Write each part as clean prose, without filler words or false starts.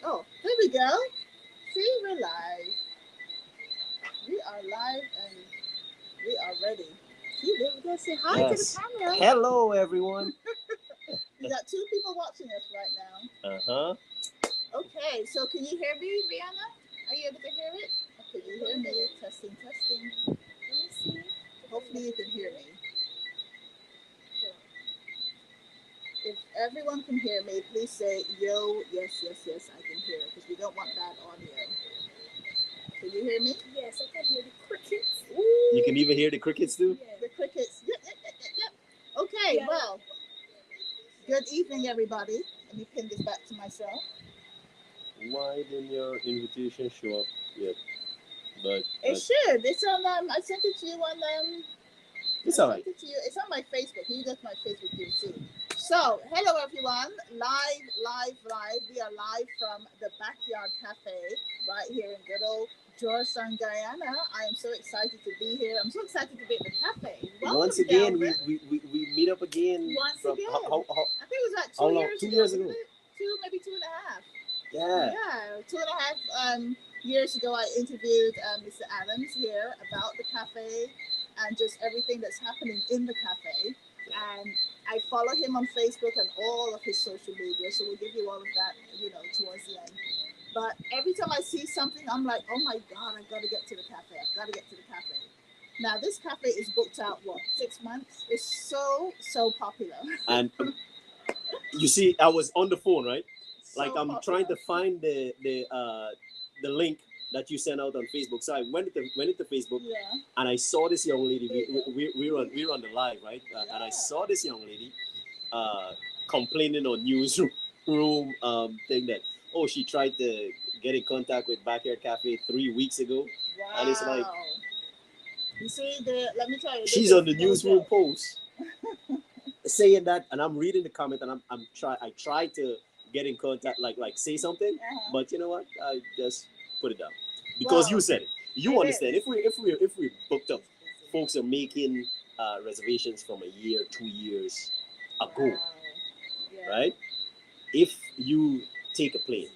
Oh, there we go. See, we're live. We are live and we are ready. See, there we go. Say hi to the Yes. camera. Hello, everyone. We got two people watching us right now. Uh-huh. Okay, so can you hear me, Rihanna? Are you able to hear it? Can you hear me? Testing, testing. Let me see. Hopefully you can hear me. If everyone can hear me, please say, yo, yes, yes, yes, I can hear, because we don't want bad audio. Can you hear me? Yes, I can hear the crickets. Ooh. You can even hear the crickets too? Yeah. The crickets. Yep. Okay, yeah. Well, good evening, everybody. Let me pin this back to myself. Why didn't your invitation show up yet? But it should. It's on. I sent it to you on. It's all right. I sent it to you. It's on my Facebook. You go to my Facebook, you'll see. So, hello everyone. Live. We are live from the Backyard Cafe right here in good old Georgetown, Guyana. I am so excited to be here. I'm so excited to be in the cafe. Welcome, once again, Delven. we meet up again. Once from, again. How, I think it was like 2 years ago. 2 years ago. Maybe 2.5. Yeah. Yeah, 2.5 years ago, I interviewed Mr. Adams here about the cafe and just everything that's happening in the cafe. And I follow him on Facebook and all of his social media, so we'll give you all of that, towards the end. But every time I see something, I'm like, oh my God, I've got to get to the cafe. Now, this cafe is booked out, 6 months? It's so popular. And you see, I was on the phone, right? So like I'm popular. trying to find the link that you sent out on Facebook. So I went into Facebook, and I saw this young lady. We're on the live, right? And I saw this young lady complaining on newsroom thing that she tried to get in contact with Backyard Cafe 3 weeks ago. Wow. And it's like, you see, let me tell you, she's on the newsroom post saying that, and I'm reading the comment, and I try to get in contact, like say something, but you know what? I just put it down because you said it. You understand? If we booked up, folks are making reservations from a year, 2 years ago, right? If you take a plane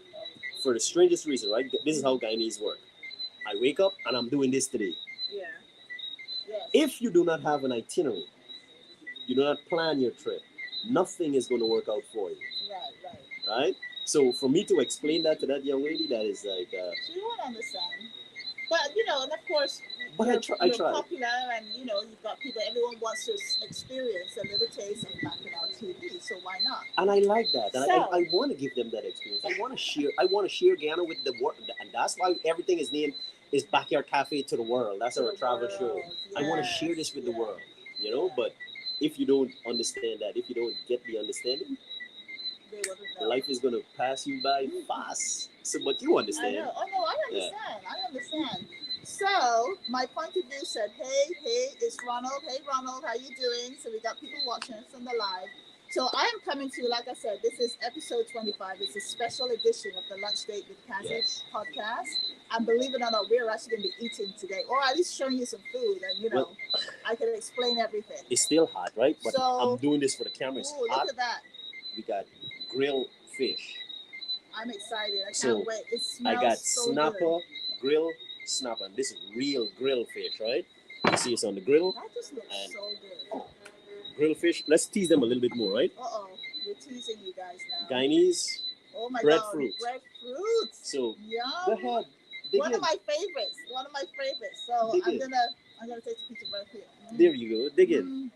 for the strangest reason, right? This is how Guyanese work. I wake up and I'm doing this today. Yeah. Yes. If you do not have an itinerary, you do not plan your trip, nothing is going to work out for you. Right? So for me to explain that to that young lady, that is like... she won't understand. But, and of course, I try. Popular, and, you've got people, everyone wants to experience a little taste of Backyard TV, so why not? And I like that. And I want to give them that experience. I want to share Guyana with the world. And that's why everything is named is Backyard Cafe to the world. That's our travel show. Yes. I want to share this with the world, but if you don't understand that, if you don't get the understanding, life is going to pass you by fast. So, but you understand. I know. Oh, no, I understand. I understand. So, my point of view said, hey, it's Ronald. Hey, Ronald, how you doing? So, we got people watching us on the live. So, I am coming to you, like I said, this is episode 25. It's a special edition of the Lunch Date with Cazzy podcast. And believe it or not, we're actually going to be eating today, or at least showing you some food. And, I can explain everything. It's still hot, right? But I'm doing this for the camera. It's hot. Look at that. We got grilled fish. I'm excited. I can't wait. It smells I got so snapper, good. grilled snapper. And this is real grilled fish, right? You see it's on the grill. That just looks so good. Grilled fish. Let's tease them a little bit more, right? We're teasing you guys now. Guyanese. Oh my breadfruit. God. Breadfruit. So yum. Go ahead. One of my favorites. So I'm gonna take a piece of bread here. There you go. Dig in.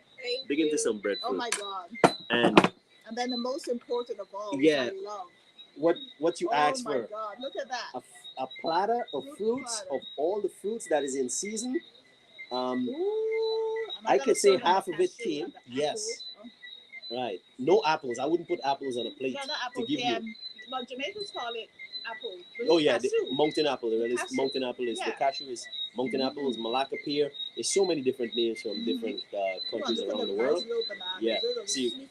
Dig into some breadfruit. Oh my God. And then the most important of all, yeah, which I love. What you asked for? Oh my God! Look at that. A platter of fruits, of all the fruits that is in season. I could say half of it came. Yes. Oh. Right. No apples. I wouldn't put apples on a plate to give you. But Jamaicans call it apple. Oh yeah, the mountain apple. Mountain apple is the cashew is mountain apple is Malacca pear. There's so many different names from different countries around the world. Yeah. See,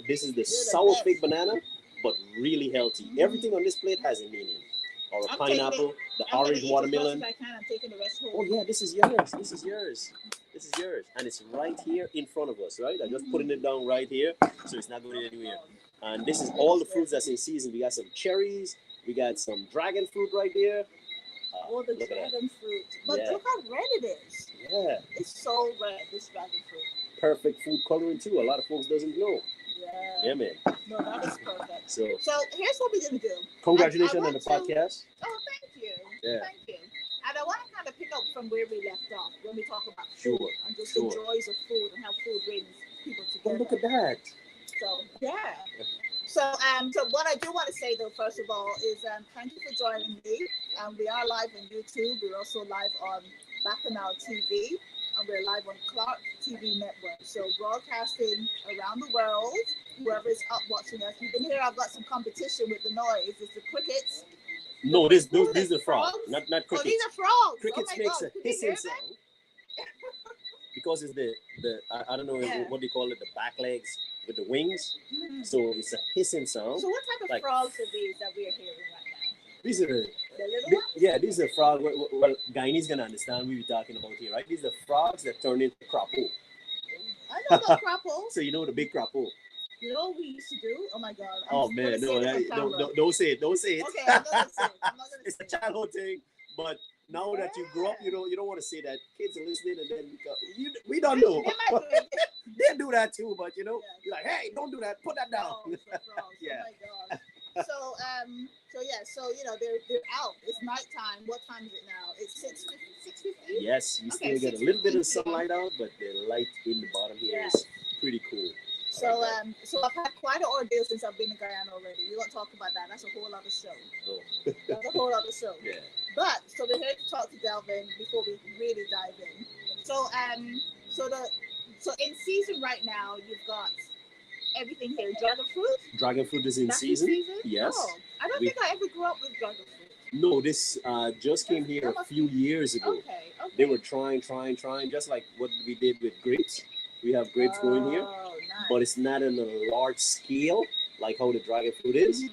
this is the sour fig banana, but really healthy. Everything on this plate has a meaning. Or a pineapple, the orange watermelon. I'm taking the rest home. Oh yeah, this is yours. And it's right here in front of us, right? I'm just putting it down right here, so it's not going anywhere. And this is all the fruits that's in season. We got some cherries, We got some dragon fruit right there. Oh, the Look at that. dragon fruit. But Yeah. look how red it is. Yeah, It's so red, this dragon fruit. perfect food coloring too. A lot of folks doesn't know. Yeah. Yeah, man. No, that is perfect. So So here's what we're gonna do. congratulations I on want the to- podcast. Oh, thank you. Yeah. Thank you. And I want to kind of pick up from where we left off when we talk about Sure, food and just sure. the joys of food and how food brings people Oh, together. look at that. So yeah. So what I do want to say though, first of all, is thank you for joining me. We are live on YouTube. We're also live on Bacchanal TV, and we're live on Clark TV Network. So broadcasting around the world. Whoever is up watching us, you can hear I've got some competition with the noise. It's the crickets. No, these are frogs, not Oh, crickets. these are frogs. Crickets Oh my makes God. a Can you hear hissing that? sound because it's the I don't know Yeah. what they call it, the back legs with the wings. Mhm. So it's a hissing sound. So what type of Like- frogs are these that we are hearing right now? These are The little ones? yeah, these are frogs. Well, Guyanese gonna understand what we're talking about here, right? These are frogs that turn into crapo. I know about crapo. So you know the big crapo. You know what we used to do? Oh my God. Oh man, no, don't say it. Don't say it. Okay, I'm not gonna say it. I'm not gonna It's say a childhood thing, but now that you grow up, Yeah. you don't want to say that. Kids are listening, and then we don't it. know. They might do it. They do that too, but you know, Yeah. you're like, hey, don't do that. Put that down. Frogs, the frogs. Yeah. Oh my God. So you know they're out. It's nighttime. What time is it now? It's 6:50. Yes, you Okay, still get a little bit of 6:50 sunlight out, but the light in the bottom here Yeah. is pretty cool. So I've had quite an ordeal since I've been in Guyana already. We won't talk about that. That's a whole other show. Oh, That's a whole other show. yeah. But so we're here to talk to Delven before we really dive in. So in season right now, you've got everything here. Dragon fruit. Dragon fruit is in That's season. Yes. Oh, I don't We- think I ever grew up with dragon fruit. No, this just came here a few years ago. Okay. They were trying, just like what we did with grapes. We have grapes growing here, Oh, nice. but it's not on a large scale like how the dragon fruit is. Mhm.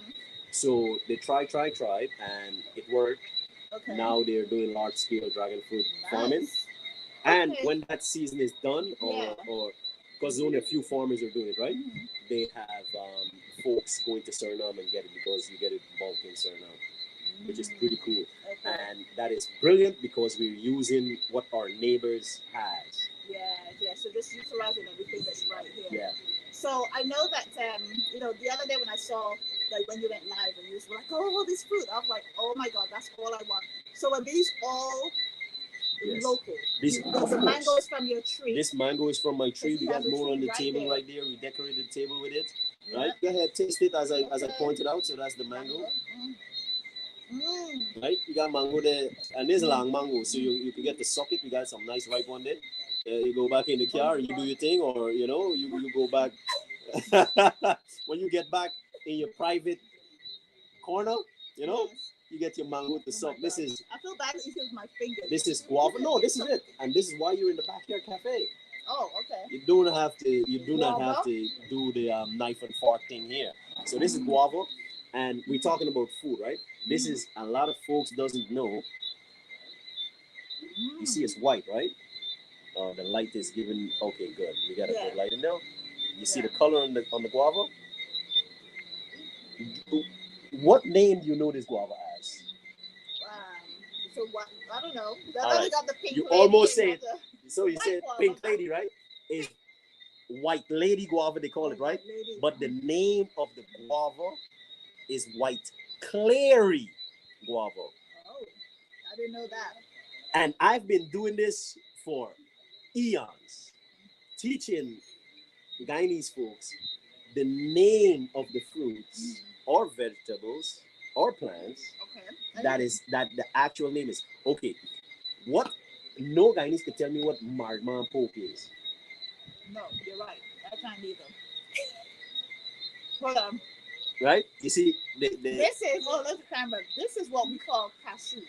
So they tried, and it worked. Okay. Now they're doing large scale dragon fruit Nice. farming. And Okay. when that season is done, Yeah. or because only a few farmers are doing it, right? Mhm. They have folks going to Suriname and get it because you get it bulk in Suriname, which is pretty cool. Okay. And that is brilliant because we're using what our neighbors has. Yeah. So just utilizing everything that's right here. Yeah. So I know that the other day when I saw like when you went live and you were like, oh, this fruit, I was like, oh my God, that's all I want. So are these all Yes. local? This, The of course. mango is from your tree. This mango is from my tree. Because We you got have the more on tree the right table there. right there. We decorated the table with it. Yeah. Right? Go ahead, taste it as I Okay. pointed out. So that's the mango. Mm. Right? You got mango there, and there's a long mango, so you can get to suck it. We got some nice ripe one there. You go back in the car, you do your thing, or you go back. When you get back in your private corner, Yes. you get your mango to Oh suck. my This God. is I feel bad that you use my fingers. this is guava. No, this is it, and this is why you're in the backyard cafe. Oh, okay. You do not have Guava? to do the knife and fork thing here. So this is guava, and we're talking about food, right? This is a lot of folks doesn't know. You see, it's white, right? The light is giving. Okay, good. We got a Yeah. good light in there. You see Yeah. the color on the guava. What name do you know this guava as? So what? I don't know. All I right. got the pink. You lady almost thing say on it. the- So you White said guava. pink lady, right? Is white lady guava they call it, right? Lady. But the name of the guava is white clary guava. Oh, I didn't know that. And I've been doing this for eons, teaching Guyanese folks the name of the fruits or vegetables or plants. Okay. That the actual name is. Okay, what? No Guyanese can tell me what Mardman poke is. No, you're right. I can't either. Hold on. Right? You see, This is look at the camera. This is what we call cashew.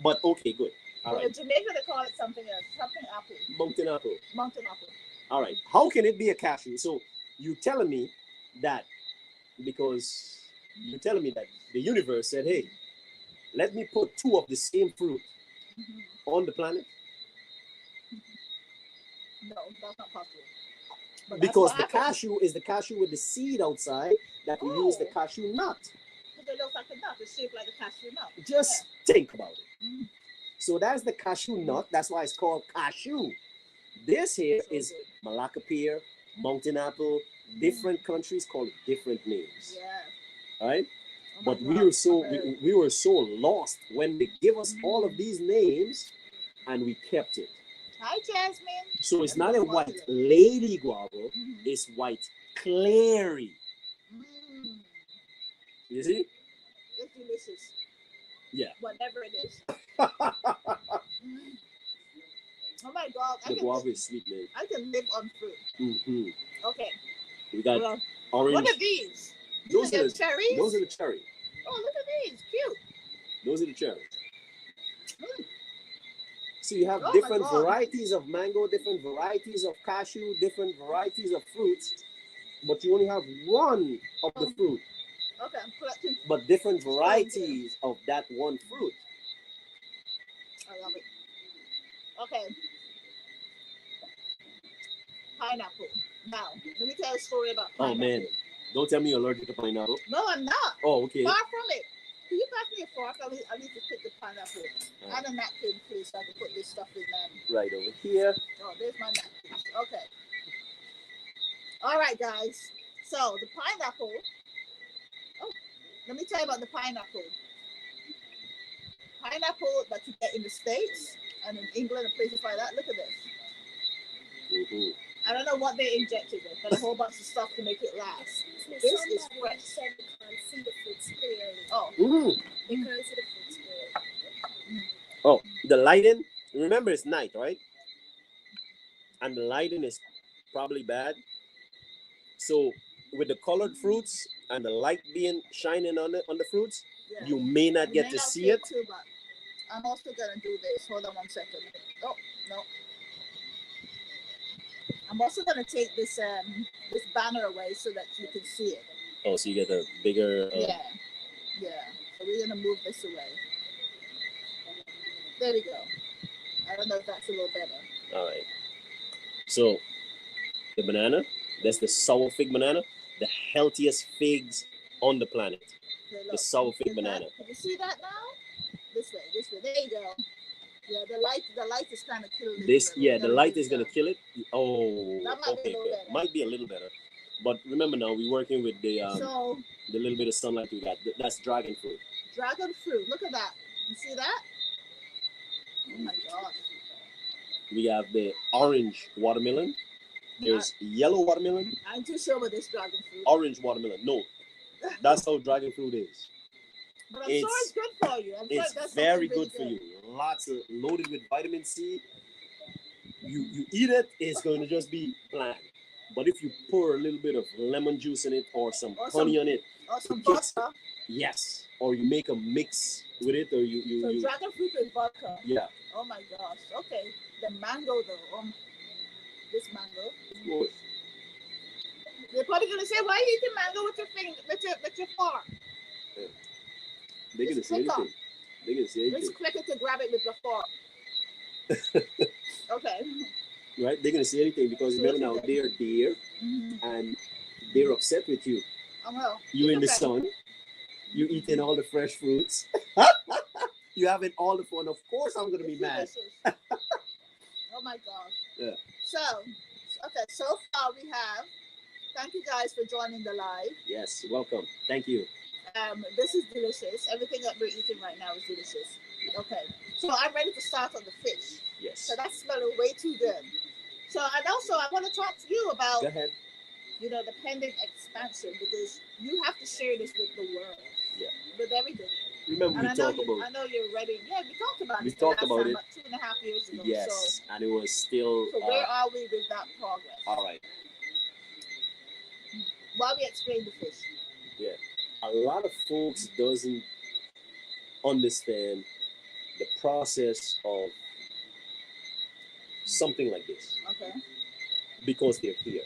but okay, good. All In right. Jamaica, they call it something else. Something apple. Mountain apple. Mountain apple. All right. How can it be a cashew? So you telling me that because you're telling me that the universe said, hey, let me put two of the same fruit on the planet? No, that's not possible. Because the cashew is the cashew with the seed outside that we use the cashew nut. The it looks like a nut. It's shaped like a cashew nut. Just think about it. Mm. So that's the cashew nut. That's why it's called cashew. This here So is good. Malacca pear, mountain apple. Different countries call it different names. Yeah. Right? Oh my But God. we were so lost when they give us all of these names, and we kept it. Hi, Jasmine. So it's not a Everyone's white watching lady guava, Mhm. it's white clary. Mm. You see? It's delicious. Yeah. Whatever it is. Mm. Oh my God. The guava is sweet, man. I can live on fruit. Mm-hmm. Okay. We got Well, orange. what are these? Those These are are the cherries? Those are the cherry. Oh, look at these. Cute. Those are the cherries. Mm. So you have Oh my different God. varieties of mango, different varieties of cashew, different varieties of fruits, but you only have one of the fruit, Okay, I'm collecting. but different varieties of that one fruit. I love it. Okay. Pineapple. Now, let me tell you a story about Oh pineapple. man, don't tell me you're allergic to pineapple. No, I'm not. Oh, okay. Far from it. Can you pass me a fork? I need to pick the pineapple. And a napkin, please, so I can put this stuff in there. Right over here. Oh, there's my napkin. Okay. All right, guys. So, the pineapple. Oh, let me tell you about the pineapple. Pineapple that you get in the States and in England and places like that. Look at this. Mm-hmm. I don't know what they injected with, but a whole bunch of stuff to make it last. This is fresh. Said we can't see the fruits clearly. Oh. Mm-hmm. We can't see the fruits clearly. Oh, the lighting. Remember, it's night, right? And the lighting is probably bad. So with the colored fruits and the light being shining on the fruits, Yeah. you may not You get may to not see it. too much. I'm also gonna do this. Hold on 1 second. Oh no. I'm also gonna take this banner away so that you can see it. Oh, so you get a bigger. Yeah. So we're gonna move this away. There we go. I don't know if that's a little better. All right. So the banana, that's the sour fig banana, the healthiest figs on the planet. Okay, The look. sour fig Can banana. you see that now? This way. There you go. Yeah, the light is kind of killing it. This, yeah, the light is down. gonna kill it. Oh, That might be a okay, little good. better. Might be a little better, but remember now we're working with the So little bit of sunlight we got. That's dragon fruit. dragon fruit. Look at that. You see that? Oh my gosh. We have the orange watermelon. There's yellow watermelon, I'm too sure about this dragon fruit. orange watermelon. No, that's how dragon fruit is. But I'm sure it's good for you. I'm sure It's that's very really good for you. Lots of loaded with vitamin C. You eat it, it's going to just be bland. But if you pour a little bit of lemon juice in it or some honey on it, or some it kicks- vodka. yes, or you make a mix with it, or So you dragon fruit with vodka. yeah. Oh my gosh. Okay. The mango though. This mango. Good. They're probably gonna say, "Why are you eating mango with your finger, with your fork?" They're gonna Just say click on. anything. They're gonna say anything. Just click it to grab it with your fork. Okay. Right? They're gonna say anything because remember now they're deer and they're upset with you. Oh well. You in the Okay. sun, you eating all the fresh fruits. You having all the fun. Of course I'm gonna be It's mad. delicious. Oh my gosh. Yeah. So, okay, so far we have. Thank you guys for joining the live. Yes, welcome. Thank you. This is delicious. Everything that we're eating right now is delicious. Okay, so I'm ready to start on the fish. Yes. So that's smelling way too good. So, and also I want to talk to you about, Go ahead. the pending expansion, because you have to share this with the world. Yeah. With everybody. Remember And we talked about. I know you're ready. Yeah, we talked about it. We talked about it. About 2.5 years ago. Yes, and it was still. So where are we with that progress? All right. While we explain the fish. Yeah, a lot of folks doesn't understand the process of something like this Okay. because they're here.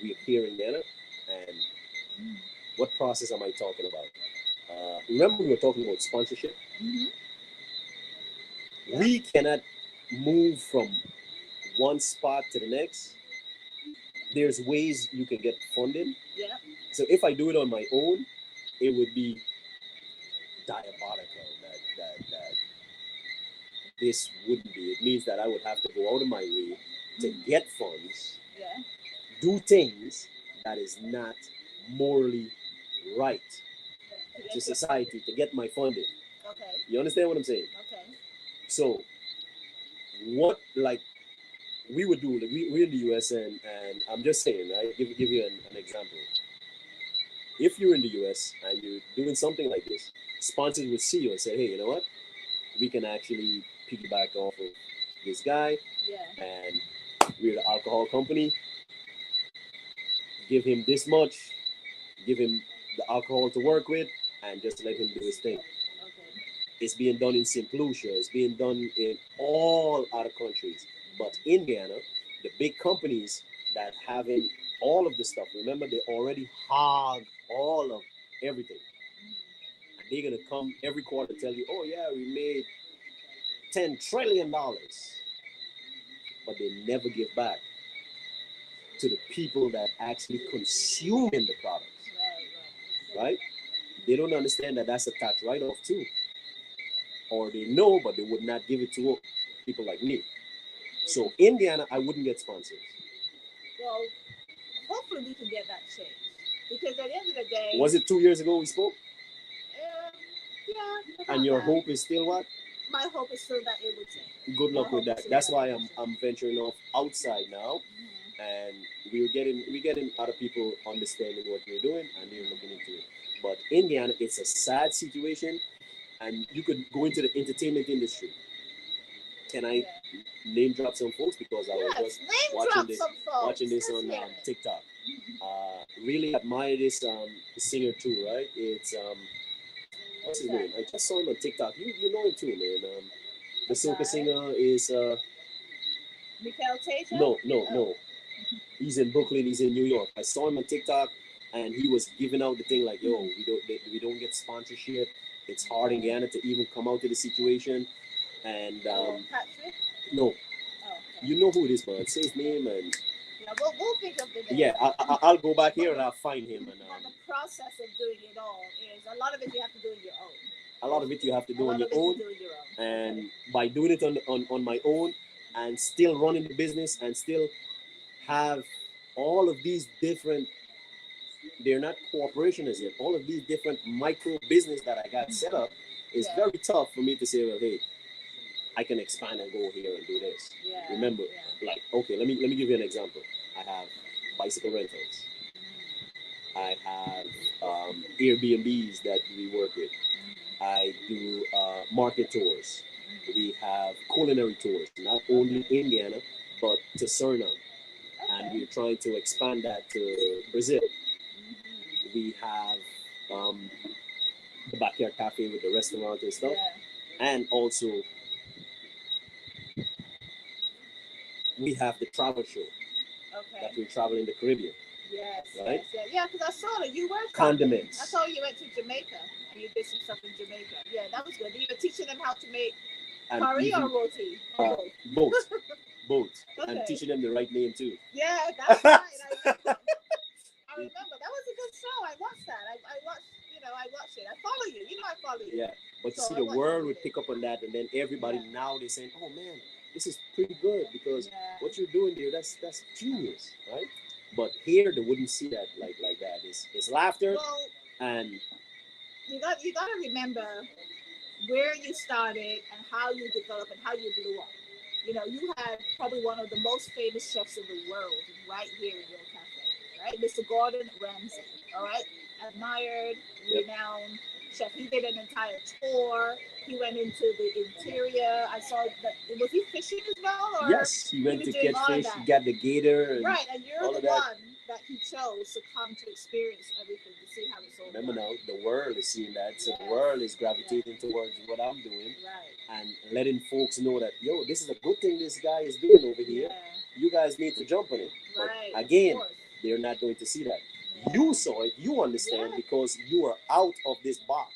We're here in Ghana, and what process am I talking about? Remember we were talking about sponsorship. Mm-hmm. Yeah. We cannot move from one spot to the next. There's ways you can get funding. Yeah. So if I do it on my own, it would be means that I would have to go out of my way to get funds, Yeah. do things that is not morally right To to get your society to get my funding. funding. Okay. You understand what I'm saying? Okay. So what like we would do, like, we're in the US, and I'm just saying, right? Give you an example. If you're in the US and you're doing something like this, sponsors would see you and say, hey, you know what? We can actually piggyback off of this guy, Yeah. and we're the alcohol company. Give him this much, give him the alcohol to work with, and just let him do his thing. Okay. It's being done in St. Lucia. It's being done in all other countries. But in Guyana, the big companies that having all of the stuff, remember, they already hog all of everything. And they're going to come every quarter tell you, oh, yeah, we made $10 trillion. But they never give back to the people that actually consuming the products. Right? They don't understand that that's a tax write-off too. Or they know, but they would not give it to people like me. So in Guyana, I wouldn't get sponsors. Well, hopefully we can get that changed. Because at the end of the day... Was it 2 years ago we spoke? Yeah. And your hope is still what? My hope is still that it will change. Good luck with that. That's why I'm venturing off outside now. And we're getting other people understanding what we're doing, and they're looking into it. But in Guyana, it's a sad situation, and you could go into the entertainment industry. Can I name drop some folks, because I was just watching this on TikTok. Really admire this singer too, right? It's what's his name? I just saw him on TikTok. You know him too, man. The soca singer is Michael Tatum? No. He's in Brooklyn. He's in New York. I saw him on TikTok, and he was giving out the thing like, "Yo, we don't get sponsorship. It's hard in Guyana to even come out to the situation." And Patrick? no, Oh, okay. you know who it is, man. Say his name, and yeah, we'll think of the name. Yeah, I'll go back here and I'll find him. And the process of doing it all is a lot of it you have to do on your own. A lot of it you have to do on your own, and by doing it on my own, and still running the business, and still have all of these different, they're not corporations as yet, all of these different micro business that I got set up, is very tough for me to say, well, hey, I can expand and go here and do this. Remember, like, okay, let me give you an example. I have bicycle rentals. I have Airbnbs that we work with. I do market tours. We have culinary tours, not only in Guyana, but to Suriname. And we're trying to expand that to Brazil. We have the backyard cafe with the restaurant and stuff. And also, we have the travel show that we travel in the Caribbean. Yes. Right? Yeah, because I saw that you were condiments. I saw you went to Jamaica and you did some stuff in Jamaica. Yeah, that was good. You were teaching them how to make curry or roti? Both. Both. And teaching them the right name too. Yeah, that's right. I remember. That was a good show. I watched that. I watched it. I follow you. You know I follow you. Yeah. But you see, the world would pick up on that, and then everybody now they're saying, oh man, this is pretty good, because what you're doing there, that's genius, right? But here they wouldn't see that like that. It's laughter, and you got to remember where you started and how you developed and how you blew up. You know, you had probably one of the most famous chefs in the world right here in your cafe, right? Mr. Gordon Ramsay, all right? Admired, renowned chef. He did an entire tour. He went into the interior. I saw that. Was he fishing as well? Or yes, he went to catch fish. He got the gator. And right, and you're the one that he chose to come to experience everything, to see how it's all Remember done. now, the world is seeing that. So the world is gravitating towards what I'm doing. Right. And letting folks know that, yo, this is a good thing this guy is doing over here. You guys need to jump on it. Right. But again, they're not going to see that. You saw it, you understand, because you are out of this box.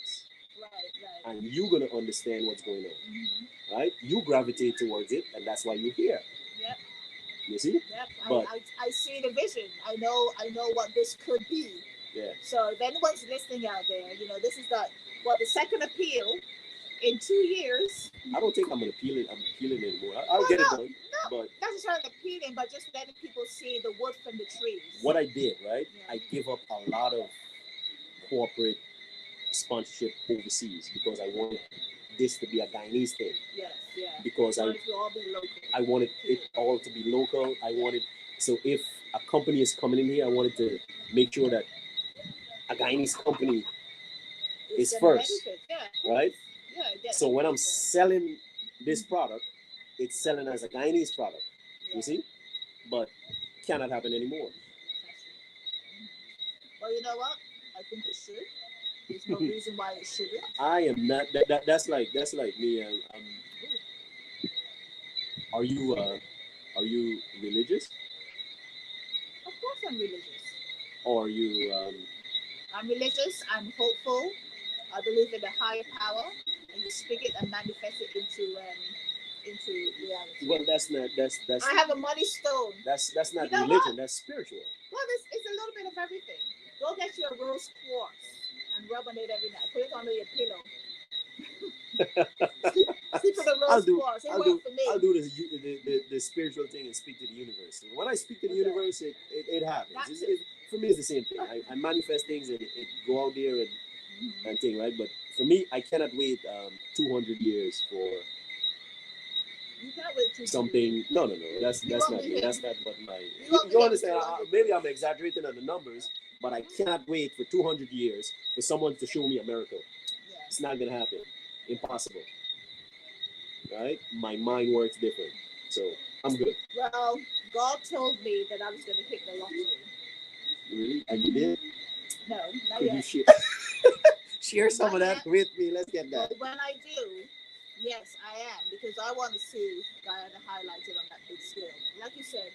Right. And you're going to understand what's going on. Right? You gravitate towards it, and that's why you're here. Yep. You see? Yep. But I see the vision. I know what this could be. Yeah. So if anyone's listening out there, you know, this is the second appeal in 2 years. I don't think I'm gonna peel it. I'm peeling it anymore. I'll get it done. No, but not necessarily peeling, but just letting people see the wood from the trees. What I did, right? Yeah. I give up a lot of corporate sponsorship overseas because I wanted this to be a Guyanese thing. Yes, yeah. Because I wanted it to all be local. I wanted it all to be local. I wanted, so if a company is coming in here, I wanted to make sure that a Guyanese company is first, right? Yeah. So when I'm selling this product, it's selling as a Guyanese product. Yeah. You see, but cannot happen anymore. Well, you know what? I think it should. There's no reason why it shouldn't. I am not. That's like me. Are you religious? Of course, I'm religious. Or are you? I'm religious. I'm hopeful. I believe in a higher power, and you speak it and manifest it into reality. Well, that's not. That's. I have a money stone. That's not you know religion. What? That's spiritual. Well, it's a little bit of everything. Go get you a rose quartz and rub on it every night. Put it under your pillow. sleep with a rose quartz. It worked for me. I'll do the spiritual thing and speak to the universe. When I speak to the universe, it happens. For me, it's the same thing. I manifest things and it go out there and thing, right? But for me, I cannot wait 200 years for something. No. That's not me. That's not what my. You understand? Maybe I'm exaggerating on the numbers, but I cannot wait for 200 years for someone to show me a miracle. Yeah. It's not gonna happen. Impossible. Right? My mind works different, so I'm good. Well, God told me that I was going to hit the lottery. Really? And you did? No, not Could yet. you share some of that with me? Let's get that. But when I do, yes, I am, because I want to see Guyana highlighted on that big scale. Like you said,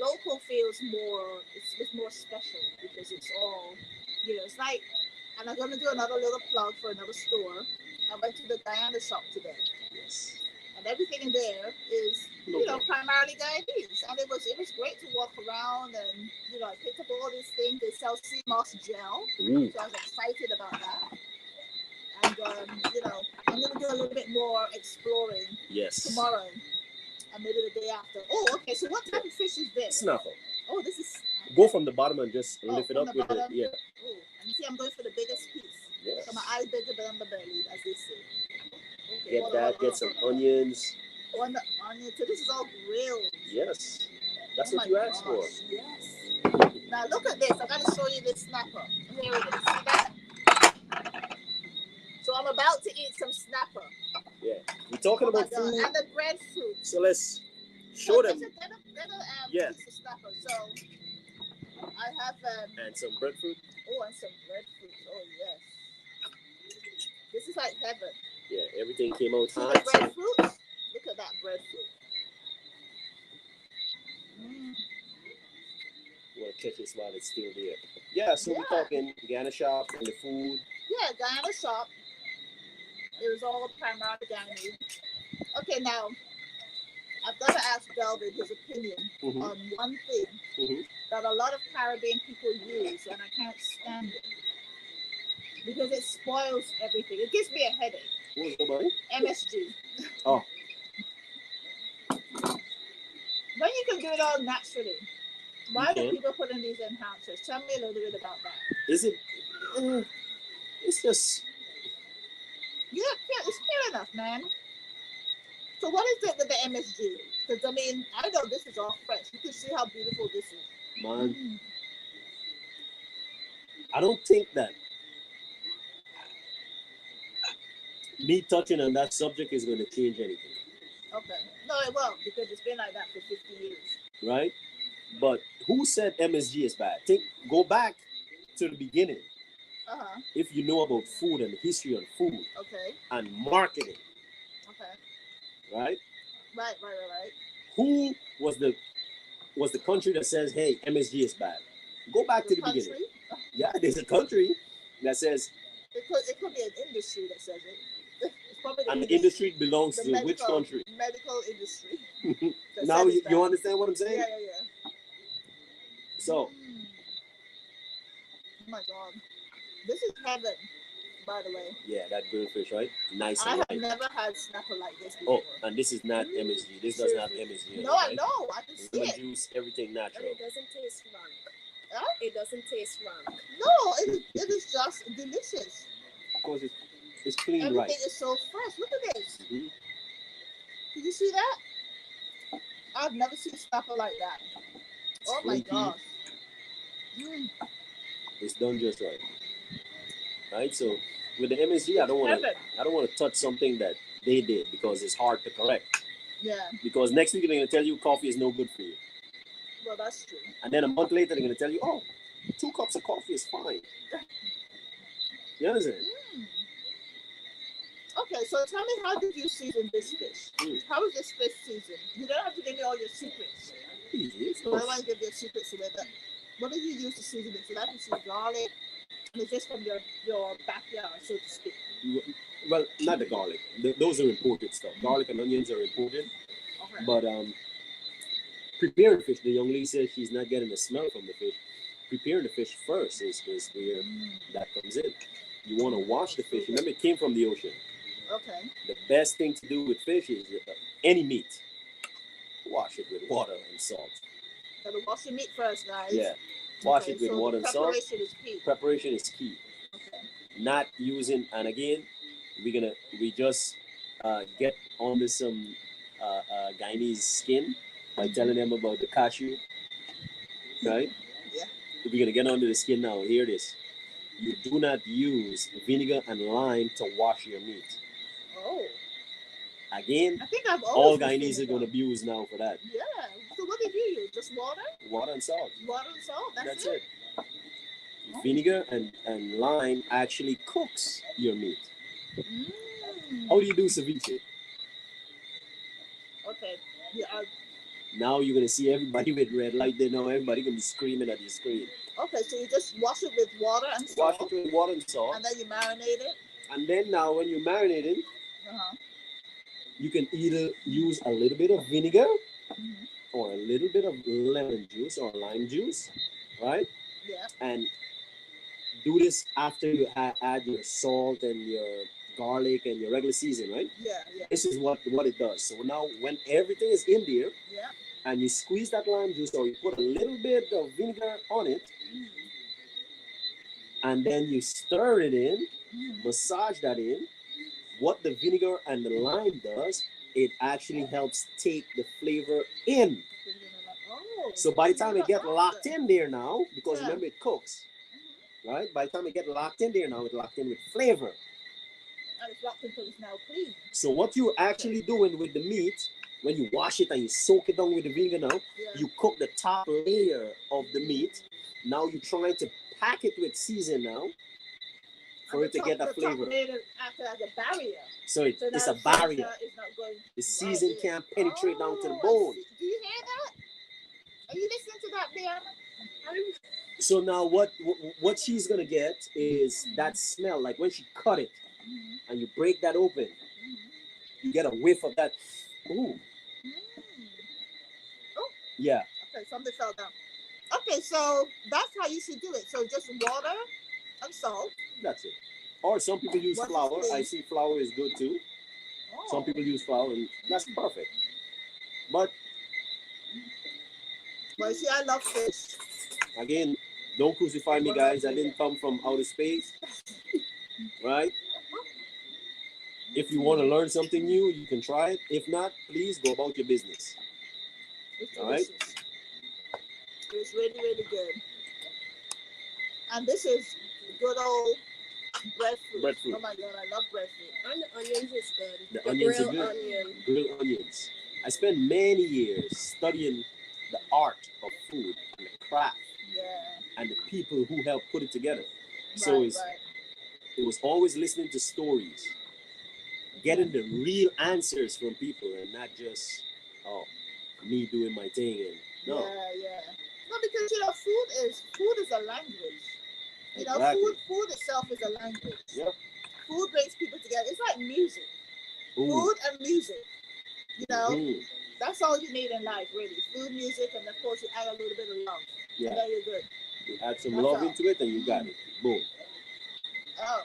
local feels more. It's more special because it's all, it's like. And I'm going to do another little plug for another store. I went to the Guyana shop today. Yes. And everything in there is, primarily Guyanese. And it was great to walk around and, I picked up all these things. They sell sea moss gel. Mm. So I was excited about that. And, I'm going to do a little bit more exploring tomorrow. And maybe the day after. Oh, okay. So what type of fish is this? Snapper. Oh, this is... Go from the bottom and just lift it up with it. Yeah. Oh, and you see I'm going for the biggest piece. Yes. So my eyes bigger than the belly, as they say. Okay, get some onions. Onions. So this is all grilled. Yes. That's what you asked for. Yes. Now look at this. I gotta show you this snapper. Here it is. See that? So I'm about to eat some snapper. Yeah. We're talking about food. And the breadfruit. So let's show them. Piece of snapper. So I have and some breadfruit. Oh, and some breadfruit. Oh yes. This is like heaven. Yeah, everything came out hot. See the breadfruit? Look at that breadfruit. You want to catch this while it's still there. Yeah, so we're talking Guyana shop and the food. Yeah, Guyana shop. It was all primarily Guyanese. Okay, now I've got to ask Delven his opinion on one thing that a lot of Caribbean people use, and I can't stand it because it spoils everything. It gives me a headache. What's the money? MSG. Oh. When you can do it all naturally, why do people put in these enhancers? Tell me a little bit about that. Is it? It's just. Yeah, it's clear enough, man. So what is it with the MSG? Because I know this is all fresh. You can see how beautiful this is. Man, I don't think that me touching on that subject is going to change anything. Okay. No, it won't, because it's been like that for 50 years. Right? But who said MSG is bad? Go back to the beginning. Uh-huh. If you know about food and the history of food. Okay. And marketing. Okay. Right? Right. Who was the country that says, hey, MSG is bad? Go back to the beginning. Yeah, there's a country that says... It could be an industry that says it. It's probably the industry belongs to which country? Medical industry. Now you understand what I'm saying? Yeah. So... Oh my God. This is heaven. by the way. Yeah, that grilled fish, right? Nice I and have light. never had snapper like this Oh, before. and this is not MSG. This doesn't have MSG in it, No, I right? know. I can see Lemon it. juice, everything And natural. it doesn't taste rank. Huh? It doesn't taste rank. No, it is just delicious. Of course, it's clean, Everything right? is so fresh. Look at this. Mm-hmm. Did you see that? I've never seen snapper like that. Oh my Flaky. gosh. Mm. It's done just right. Right? So with the MSG, I don't want to touch something that they did because it's hard to correct. Yeah. Because next week they're going to tell you coffee is no good for you. Well, that's true. And then a month later they're going to tell you, oh, 2 cups of coffee is fine. You understand? Mm. Okay, so tell me, how did you season this fish? How is this fish seasoned? You don't have to give me all your secrets. Yes, I don't want to give your secrets away, but what did you use to season it? So that is your garlic, and it's just from your backyard, so to speak. Well, not the garlic. Those are imported stuff. Garlic and onions are imported. Okay. But preparing fish, the young lady says she's not getting the smell from the fish. Preparing the fish first is where that comes in. You want to wash the fish. Remember, it came from the ocean. Okay. The best thing to do with fish is any meat. Wash it with water and salt. Gotta wash your meat first, guys. Yeah. Wash it with so water and salt. Preparation is key. Preparation is key. Okay. Not using, and again, we just get onto some Guyanese skin by telling them about the cashew, right? Yeah. We're gonna get onto the skin now. Hear this: you do not use vinegar and lime to wash your meat. Oh. Again, I think I've all always Guyanese are gonna abuse now for that. Yeah. So what did you use? Just water? Water and salt. Water and salt. That's it. Oh. Vinegar and lime actually cooks your meat. How do you do ceviche? Okay. Yeah. Now you're gonna see everybody with red light there. Now everybody gonna be screaming at your screen. Okay, so you just wash it with water and salt. Wash it with water and salt. And then you marinate it. And then now when you marinate it, you can either use a little bit of vinegar or a little bit of lemon juice or lime juice, right? Yeah. And do this after you add your salt and your garlic and your regular season, right? Yeah, yeah. This is what it does. So now when everything is in there, yeah, and you squeeze that lime juice or you put a little bit of vinegar on it, and then you stir it in, massage that in, what the vinegar and the lime does, it actually helps take the flavor in. Oh, so by the time it gets locked in there now, because remember it cooks, right? By the time it gets locked in there now, it's locked in with flavor. And it's locked in until it's now clean. So what you're actually doing with the meat, when you wash it and you soak it down with the vinegar now, you cook the top layer of the meat. Now you're trying to pack it with season now for it to get that flavor. Acts as a barrier. So it's a barrier. The season can't penetrate down to the bone. Do you hear that? Are you listening to that, Brianna? So now what she's gonna get is that smell. Like when she cut it and you break that open, you get a whiff of that. Ooh. Oh. Yeah. Okay, something fell down. Okay, so that's how you should do it. So just water and salt. That's it. Or some people use flour. I see flour is good too. Oh. Some people use flour, and that's perfect. But see, I love fish. Again, don't crucify me, guys. I didn't come from outer space, right? If you want to learn something new, you can try it. If not, please go about your business. All right? It's really, really good. And this is good old breadfruit. Oh my God, I love breadfruit. And the onions is good. The onions are good. Grilled onions. I spent many years studying the art of food and the craft and the people who helped put it together. So it was always listening to stories, getting the real answers from people, and not just me doing my thing. And no. No, because you know, food is a language. You know, food itself is a language. Yep. Food brings people together. It's like music. Food and music. You know, that's all you need in life, really. Food, music, and of course you add a little bit of love. Yeah. And then you're good. You add some love into it and you got it. Boom. Oh.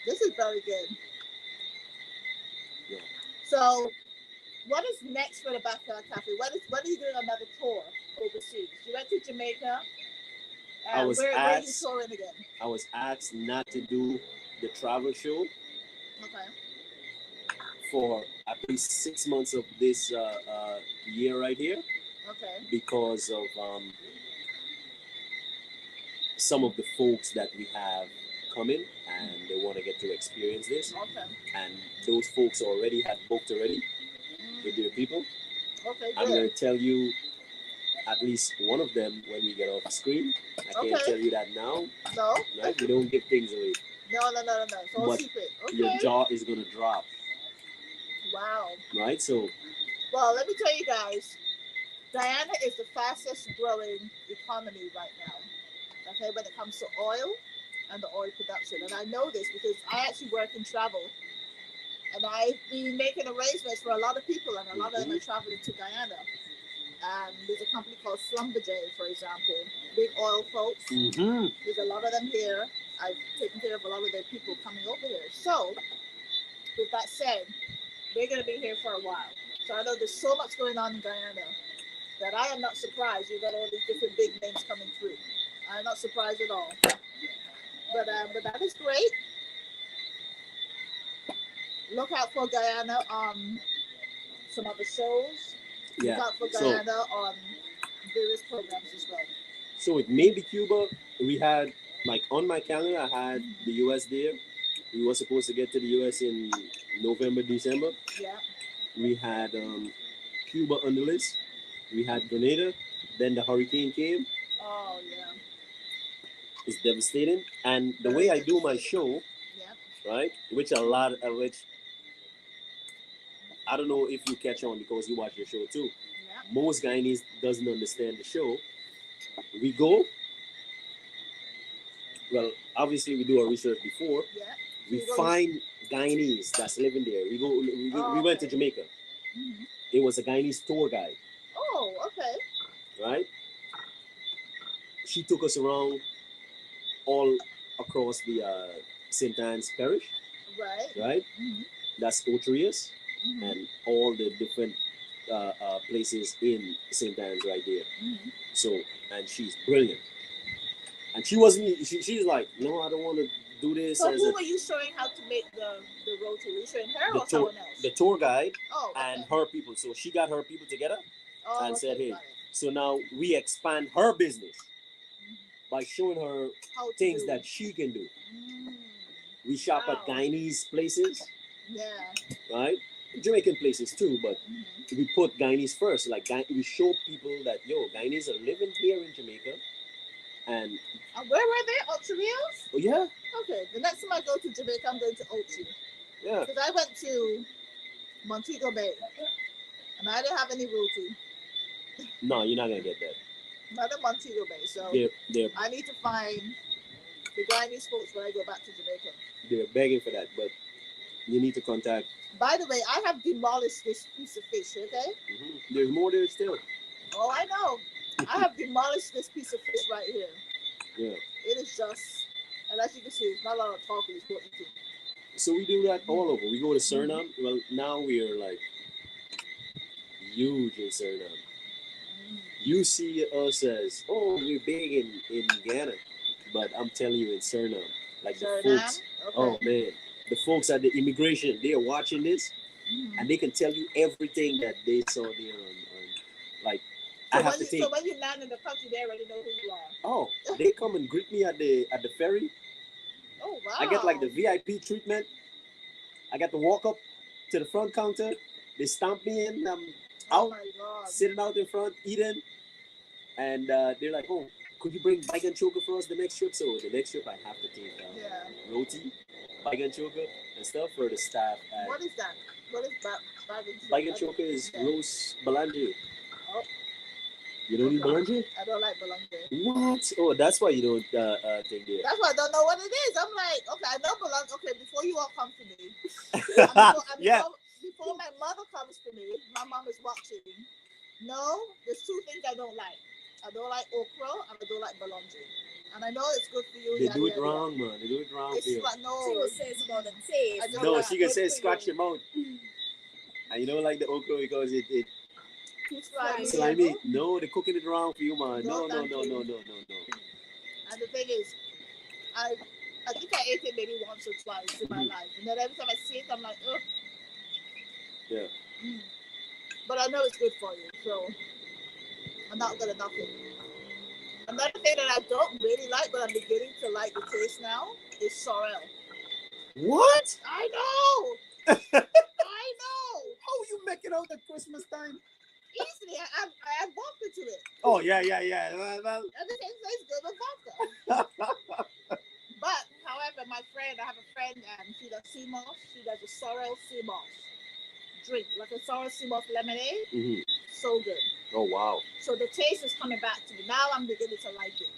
This is very good. Yeah. So, what is next for the Backyard Cafe? When are you doing another tour overseas? You went to Jamaica. I was Where are you asked. touring again? I was asked not to do the travel show Okay. for at least 6 months of this year right here Okay. because of some of the folks that we have coming and they want to get to experience this. Okay. And those folks already had booked already with their people. Okay. I'm Good. going to tell you at least one of them when we get off the screen. I can't Okay. tell you that now, No. right? We don't give things away. No. It's all But secret. Okay. your jaw is going to drop, Wow. right? So, Well, let me tell you guys, Guyana is the fastest growing economy right now. Okay, when it comes to oil and the oil production. And I know this because I actually work in travel. And I've been making arrangements for a lot of people, and a lot of them are traveling to Guyana. There's a company called Schlumberger, for example, big oil folks. There's a lot of them here. I've taken care of a lot of their people coming over here. So, with that said, they're going to be here for a while. So I know there's so much going on in Guyana that I am not surprised you've got all these different big names coming through. I'm not surprised at all. But that is great. Look out for Guyana on some other shows. yeah. Look out for So, Guyana on various programs as well. so with maybe Cuba, we had like on my calendar, I had the US there. We were supposed to get to the US in November, December. Yeah. We had Cuba on the list. We had Grenada. Then the hurricane came. Oh yeah. It's devastating. And the way I do my show, Yeah. right, which I don't know if you catch on because you watch the show too. Yeah. Most Guyanese doesn't understand the show. We go. Well, obviously we do our research before. Yeah. We You go- find Guyanese that's living there. We went to okay. Jamaica. Mhm. It was a Guyanese tour guide, Oh, okay. right? She took us around all across the St. Anne's Parish, Right. right? Mhm. That's Otrius Mhm. and all the different places in St. Anne's right there. Mhm. So, and she's brilliant. And she wasn't, she's like, no, I don't want to do this. So as who a, were you showing how to make the road to? Were you showing her the or tour, someone else? the tour guide Oh, okay. and her people. So she got her people together Oh, and okay, said, hey, got it. so now we expand her business by showing her How to things do that it. she can do. Mm, We shop wow. at Guyanese places, Yeah. right? Jamaican places too, but Mhm. we put Guyanese first. Like we show people that Guyanese are living here in Jamaica, and Where were they? Ocho Rios? oh yeah, Okay. The next time I go to Jamaica, I'm going to Ochi yeah. because I went to Montego Bay and I didn't have any roti. No, you're not gonna get that. Not in Montego Bay, so They're I need to find the Guyanese folks when I go back to Jamaica. they're begging for that, but you need to contact. By the way, I have demolished this piece of fish. Okay. There's more there still. Oh, I know. I have demolished this piece of fish right here. Yeah. It is just, and as you can see, it's not a lot of talking. It's what you do. So we do that all over. We go to Suriname. Well, now we are like huge in Suriname. You see us as, oh, we're big in Guyana, but I'm telling you, in Suriname, like the Suriname? folks. Okay. Oh man, the folks at the immigration, they are watching this, and they can tell you everything that they saw there on like. So I have to take. So when you land in the country, they already know who you are. Oh, they come and greet me at the ferry. Oh wow! I get like the VIP treatment. I got to walk up to the front counter. They stamp me in. I'm Oh out, my God. sitting out in front, eating. And they're like, oh, could you bring bacon choker for us the next trip? So the next trip I have to take roti, bacon choker, and stuff for the staff. What is that? What is bacon choker? Bacon choker is roast balange. Oh. You don't eat balange? I don't like balange. What? Oh, that's why you don't think it. That's why I don't know what it is. I'm like, okay, I know balange. Okay, before you all come to me. Yeah. Before my mother comes to me, my mom is watching. No, there's two things I don't like. I don't like okra and I don't like balange. And I know it's good for you. They yada, do it yada, wrong, man. They do it wrong It's for you. like, no. She will say it's about the taste. I just No, not she can good say for scratch you. your mouth. And you don't like the okra because it Too slimy. slimy. No, they're cooking it wrong for you, man. No, No, no, thank no, you. no, no, no, no. And the thing is, I think I ate it maybe once or twice in my life. And then every time I see it, I'm like, ugh. Yeah. But I know it's good for you, so I'm not gonna knock it. Another thing that I don't really like, but I'm beginning to like the taste now, is sorrel. What? I know! I know! How you make it out at Christmas time? Easily, I have vodka to it. Oh, yeah. Well, Everything tastes good with vodka. But, however, I have a friend, she does sea moss. She does a sorrel sea moss drink, like a sorrel sea moss lemonade. Mhm. So good. Oh, wow. So the taste is coming back to me. Now I'm beginning to like it.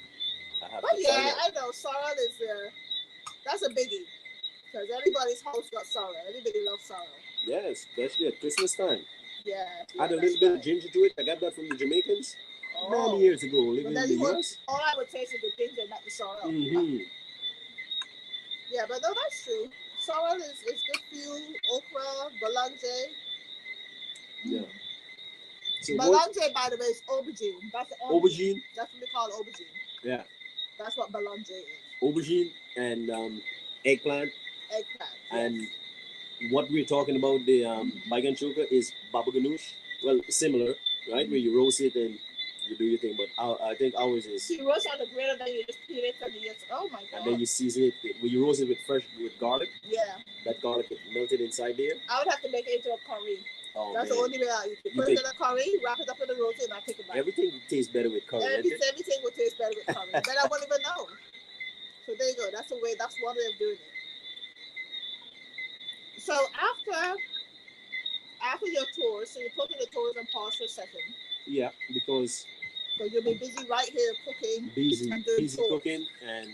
I have But to try yeah, that. I know sorrel is that's a biggie. Because everybody's house got sorrel. Everybody loves sorrel. Yeah, especially at Christmas time. Yeah. Add a that's little bit of right. ginger to it. I got that from the Jamaicans Oh. many years ago, But living then in the you US. all I would taste is the ginger, not the sorrel. Mm-hmm. Yeah, but no, that's true. Sorrel is good for you. Okra, belange. Yeah. So what? Belange, by the way, is aubergine. That's the aubergine. Aubergine. That's what we call aubergine. Yeah. That's what belange is. Aubergine and eggplant. Eggplant. And Yes. what we're talking about, the baigan choka, is baba ganoush. Well, similar, right? Where you roast it and you do your thing. But I think ours is, So you roast on the grill and then you just peel it and you just, oh my god. and then you season it. When you roast it with garlic, Yeah. that garlic is melted inside there. I would have to make it into a curry. Oh, That's man. the only way I eat it. Put it in a curry, wrap it up in the roti, and I take it back. Everything tastes better with curry, isn't it? Everything will taste better with curry. Then I won't even know. So there you go. That's the way. That's one way of doing it. So after your tours, so you're putting the tours on pause for a second. Yeah, because So you'll be busy right here cooking busy and doing tours. cooking and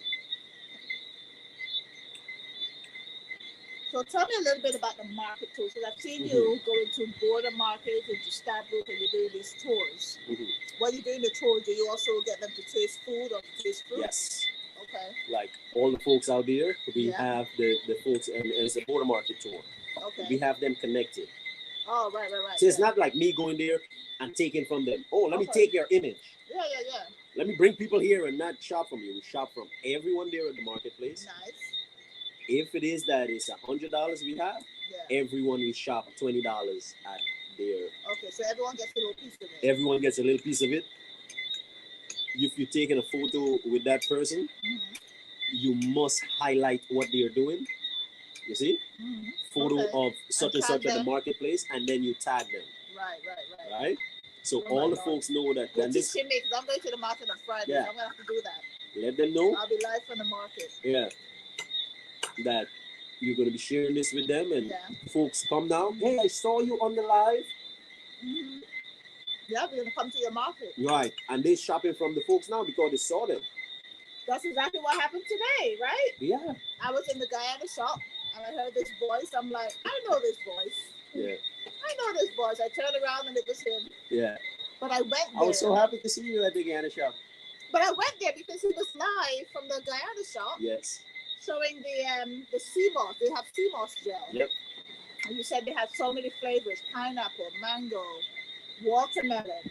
So tell me a little bit about the market tours. Because I've seen you going to border markets and to Stabrook and you're doing these tours. When you're doing the tours, do you also get them to taste food or to taste fruit? yes. Okay. Like all the folks out there, we Yeah. have the folks, and it's a border market tour. Okay. We have them connected. Oh, right. So it's not like me going there and taking from them. Oh, let me Okay. take your image. Yeah. Let me bring people here and not shop from you. We shop from everyone there at the marketplace. Nice. If it is that it's $100 we have, Yeah. everyone we shop $20 at their. Okay, so everyone gets a little piece of it. Everyone gets a little piece of it. If you're taking a photo with that person, you must highlight what they're doing. You see? Photo of such and such at the marketplace, and then you tag them. Right. So Oh all the God. folks know that. Well, And just this, hit me, because I'm going to the market on Friday, Yeah. so I'm going to have to do that. let them know. I'll be live from the market. Yeah. That you're going to be sharing this with them, and Yeah. folks come down. Hey, I saw you on the live. Yeah, we're going to come to your market. Right. And they're shopping from the folks now because they saw them. That's exactly what happened today, right? Yeah. I was in the Guyana shop, and I heard this voice. I'm like, I know this voice. Yeah. I know this voice. I turned around, and it was him. Yeah. But I went there. I was so happy to see you at the Guyana shop. But I went there because he was live from the Guyana shop. Yes. Showing the sea moss. They have sea moss gel. Yep. And you said they had so many flavors: pineapple, mango, watermelon,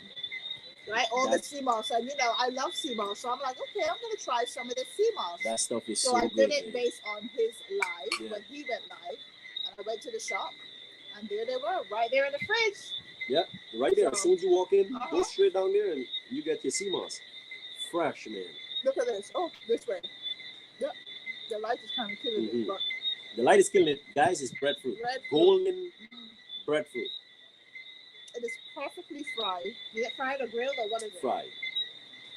right? All the sea moss. And I love sea moss, so I'm like, okay, I'm gonna try some of the sea moss. That stuff is so so I good. did it man. based on his live when he went live, and I went to the shop, and there they were, right there in the fridge. Yep. Right there. As soon as you walk in, go straight down there, and you get your sea moss. Fresh, man. Look at this. Oh, this way. Yep. The light is kind of killing it, but the light is killing it, guys. Is breadfruit. Golden breadfruit. It is perfectly fried. Is it fried or grilled or what is it? Fried.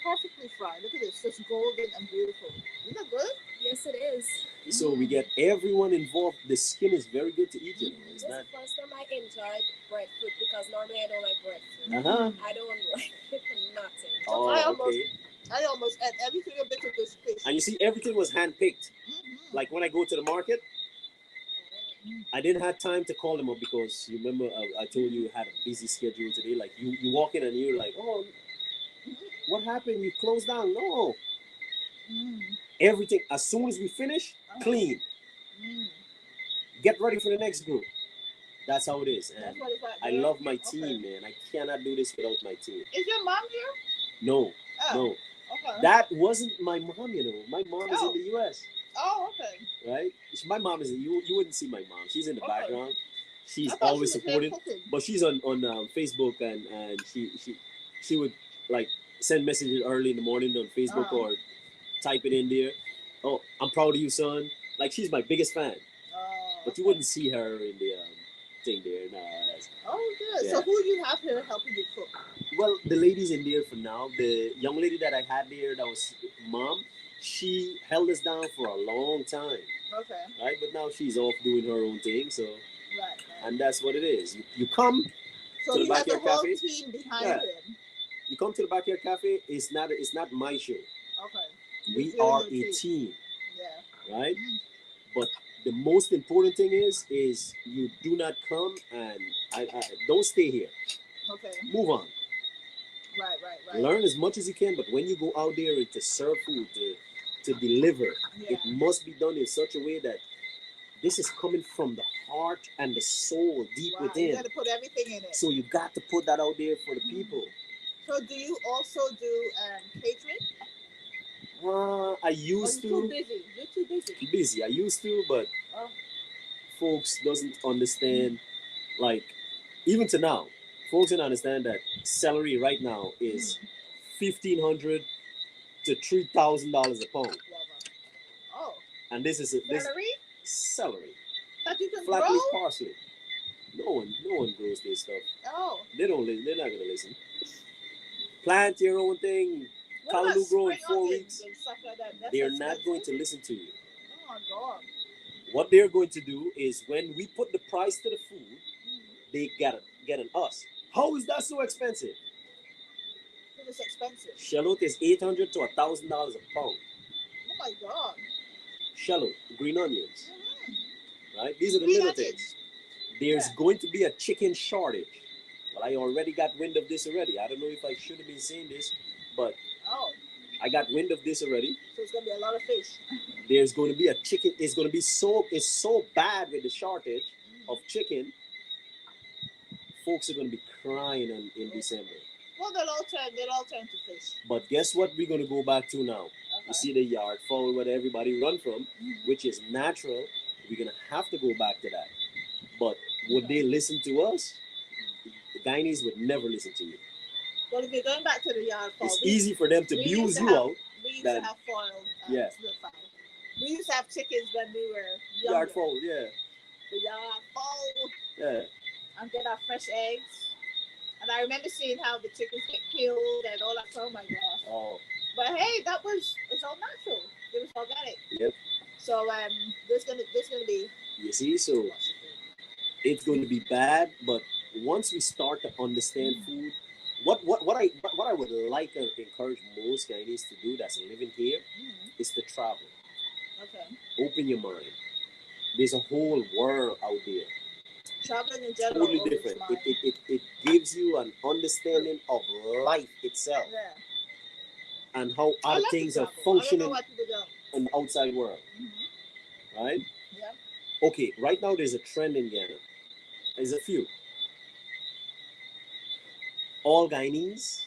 Perfectly fried. Look at this. Just golden and beautiful. Isn't that good? Yes, it is. So we get everyone involved. The skin is very good to eat. This is the first time I enjoyed breadfruit because normally I don't like breadfruit. I don't like it for nothing. Oh, I almost ate every single bit of this fish. And you see, everything was handpicked. Like when I go to the market, I didn't have time to call them up because you remember I told you had a busy schedule today. Like you walk in and you're like, oh, what happened? You closed down? No. Everything, as soon as we finish, clean. Get ready for the next group. That's how it is. And I love my team, man. I cannot do this without my team. Is your mom here? No, no. Okay. That wasn't my mom, you know. My mom is in the U.S. Oh, okay. Right? My mom is, you wouldn't see my mom. She's in the background. She's always supportive. But she's on Facebook, and she would like send messages early in the morning on Facebook or type it in there. Oh, I'm proud of you, son. Like, she's my biggest fan. But you wouldn't see her in the thing there. Oh, good. Yeah. So who do you have here helping you cook? Well, the lady's in there for now. The young lady that I had there, that was mom, she held us down for a long time. Okay. Right? But now she's off doing her own thing, so. Right. And that's what it is. You come to the Backyard Cafe. Team behind him. You come to the Backyard Cafe, it's not my show. Okay. We are a team. Yeah. Right? But the most important thing is you do not come and I don't stay here. Okay. Move on. Right. Learn as much as you can, but when you go out there and to serve food, to deliver, it must be done in such a way that this is coming from the heart and the soul deep within. You got to put everything in it. So you got to put that out there for the people. So do you also do catering? I used to. You're too busy. You're too busy. Busy. I used to, but folks doesn't understand. Like, even to now, folks don't understand that salary right now is $1,500 to $3,000 a pound. Oh. And this is celery. That you can flat grow? leaf parsley. No one grows this stuff. Oh. They're not gonna listen. Plant your own thing. Callaloo grow in 4 weeks. Like they're not going to listen to you. Oh my God. What they're going to do is when we put the price to the food, they get on us. How is that so expensive? It's expensive. Shallot is $800 to $1,000 a pound. Oh my God. Shallot, green onions. Right? These are the little things. There's going to be a chicken shortage. Well, I already got wind of this already. I don't know if I should have been saying this, but I got wind of this already. So it's going to be a lot of fish. There's going to be a chicken. It's going to be it's so bad with the shortage of chicken. Folks are going to be crying in December. Well, they'll all turn to fish. But guess what we're going to go back to now? You see the yard fowl where everybody run from, which is natural. We're going to have to go back to that. But would they listen to us? The Guyanese would never listen to you. Well, if you're going back to the yard fowl, it's easy for them to abuse you out. We used to have foiled fowl. We used to have chickens when we were younger. Yard fowl, yeah. The yard fowl. Yeah. And get our fresh eggs. And I remember seeing how the chickens get killed and all that. Oh my gosh. Oh. But hey, it's all natural. It was organic. Yep. So there's gonna be. You see, so it's going to be bad, but once we start to understand food, what I would like to encourage most Guyanese to do that's living here is to travel. Okay. Open your mind. There's a whole world out there. Traveling in general. Totally different. It gives you an understanding of life itself. Yeah. And how other things are functioning in the outside world. Right? Yeah. Okay, right now there's a trend in Guyana. There's a few. All Guyanese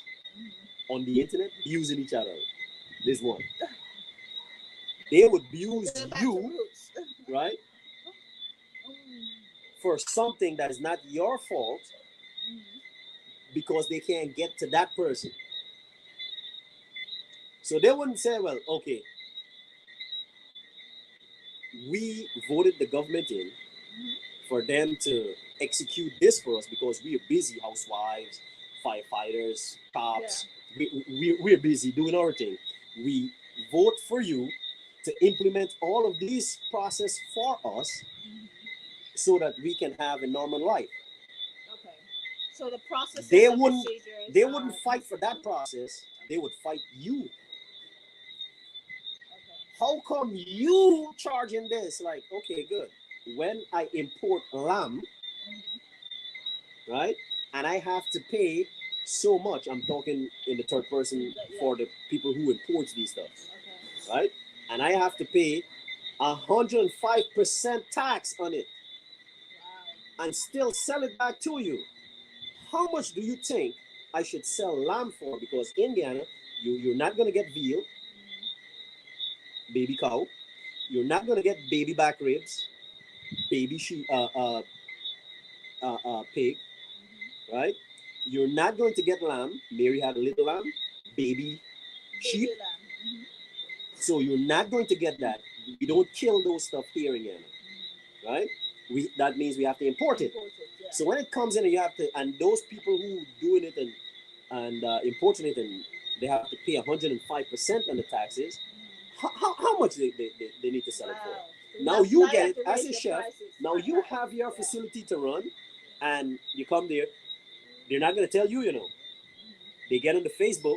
on the internet using each other. There's one. They would abuse you, right? For something that is not your fault because they can't get to that person. So they wouldn't say, well, okay, we voted the government in for them to execute this for us because we are busy, housewives, firefighters, cops. Yeah. We're busy doing our thing. We vote for you to implement all of these process for us so that we can have a normal life. Okay. So the process. They wouldn't fight for that process. They would fight you. Okay. How come you charging this? Like, okay, good. When I import lamb, right, and I have to pay so much, I'm talking in the third person for the people who imports these stuff. Okay. right? And I have to pay 105% tax on it Wow. and still sell it back to you. How much do you think I should sell lamb for? Because in Guyana, you're not going to get veal, baby cow. You're not going to get baby back ribs, baby sheep, pig, right? You're not going to get lamb. Mary had a little lamb, baby sheep. Baby lamb. So you're not going to get that. We don't kill those stuff here in Guyana, right? That means we have to import it. Yeah. So when it comes in, and you have to, and those people who doing it and importing it, and they have to pay 105% on the taxes. How much they need to sell it for? Now you get it as a chef. Now you have your facility to run, and you come there. They're not going to tell you, you know. They get on the Facebook,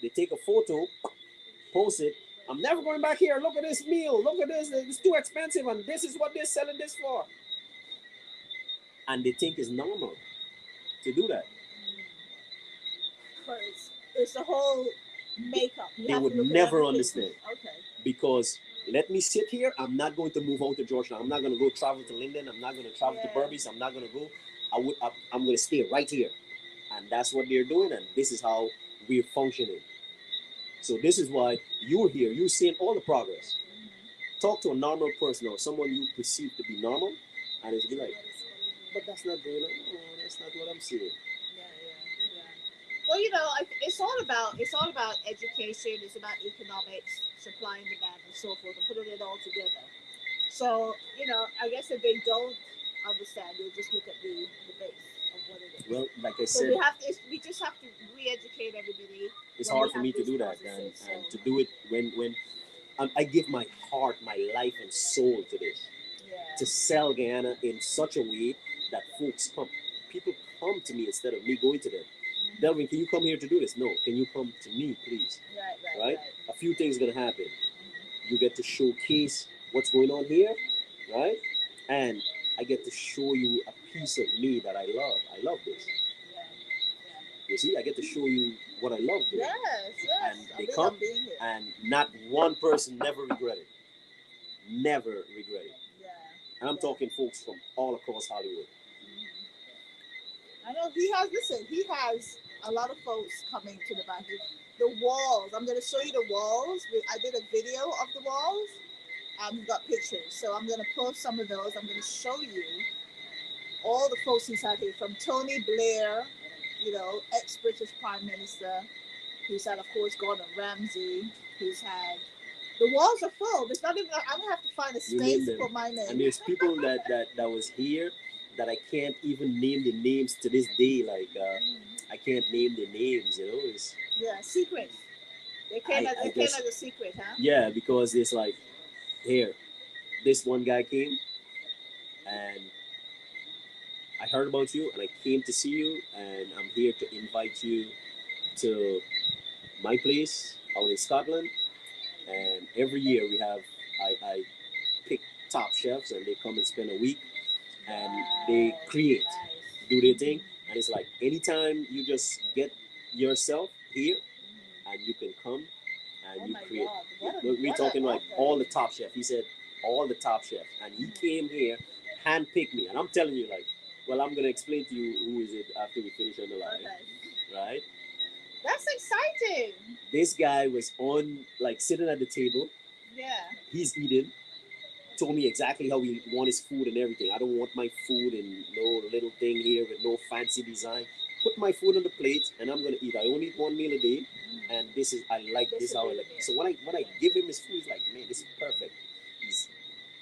they take a photo, post it. I'm never going back here. Look at this meal. Look at this. It's too expensive, and this is what they're selling this for. And they think it's normal to do that. But it's the whole makeup. They would never understand. Okay. Because let me sit here. I'm not going to move out to Georgetown. I'm not going to go travel to Linden. I'm not going to travel to Berbice. I'm not going to go. I'm going to stay right here. And that's what they're doing. And this is how we're functioning. So this is why you're here. You're seeing all the progress. Talk to a normal person or someone you perceive to be normal, and it's be like, but that's not going on. No, that's not what I'm seeing. Yeah. Well, it's all about education. It's about economics, supply and demand, and so forth, and putting it all together. So I guess if they don't understand, they'll just look at the base of what it is. Well, like I So said, we just have to re-educate everybody. It's hard for me to do that, and to do it when I give my heart, my life, and soul to this. Yeah. To sell Guyana in such a way that people come to me instead of me going to them. Delvin, can you come here to do this? No. Can you come to me, please? Right? A few things are going to happen. You get to showcase what's going on here, right? And I get to show you a piece of me that I love. I love this. You see, I get to show you what I love doing. Yes. And they come, and not one person never regret it. Never regret it. Yeah. And I'm talking folks from all across Hollywood. I know he has a lot of folks coming to the back. The walls. I'm going to show you the walls. I did a video of the walls. We've got pictures. So I'm going to post some of those. I'm going to show you all the folks he's had here, from Tony Blair, ex-British Prime Minister. He's had, of course, Gordon Ramsay. He's had... The walls are full. There's not even... I'm going to have to find a space to put my name. And there's people that was here that I can't even name the names to this day. Like, I can't name the names, It's... Yeah, secret. They came as a secret, huh? Yeah, because it's like, here, this one guy came, and I heard about you, and I came to see you, and I'm here to invite you to my place out in Scotland. And every year I pick top chefs, and they come and spend a week, and they create, do their thing. And it's like, anytime you just get yourself here, and you can come and you create. We're talking like all the top chefs. He said all the top chefs, and he came here, handpicked me, and I'm telling you, like, well, I'm gonna explain to you who is it after we finish on the live, right? That's exciting. This guy was sitting at the table. Yeah. He's eating. Told me exactly how he want his food and everything. I don't want my food in no little thing here with no fancy design. Put my food on the plate, and I'm gonna eat. I only eat one meal a day, and I like this how I like it. So when I give him his food, he's like, man, this is perfect. He's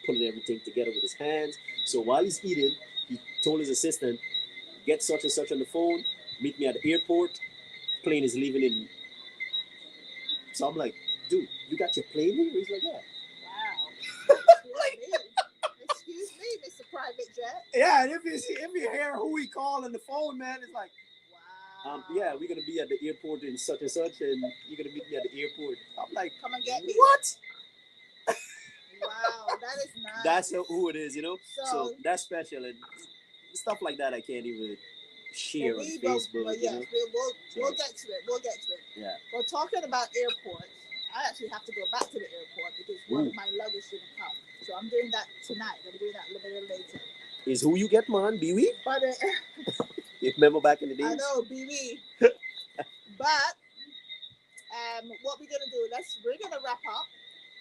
putting everything together with his hands. So while he's eating, he told his assistant, get such and such on the phone, meet me at the airport. Plane is leaving in. So I'm like, dude, you got your plane here? He's like, yeah. Wow. Excuse me, Mr. Private Jet. Yeah, and if you hear who we call on the phone, man, it's like, wow. Yeah, we're gonna be at the airport in such and such, and you're gonna meet me at the airport. I'm like, come and get me. What? Wow, that is nice. That's who it is, So that's special, and stuff like that I can't even share on Facebook. Well, yes, we'll get to it. Yeah. Well, talking about airports, I actually have to go back to the airport because one of my luggage didn't come. So I'm doing that tonight. I'm doing that a little bit later. Is who you get, man, Biwi? But you remember back in the days? I know, Biwi. But what we're gonna do? We're gonna wrap up.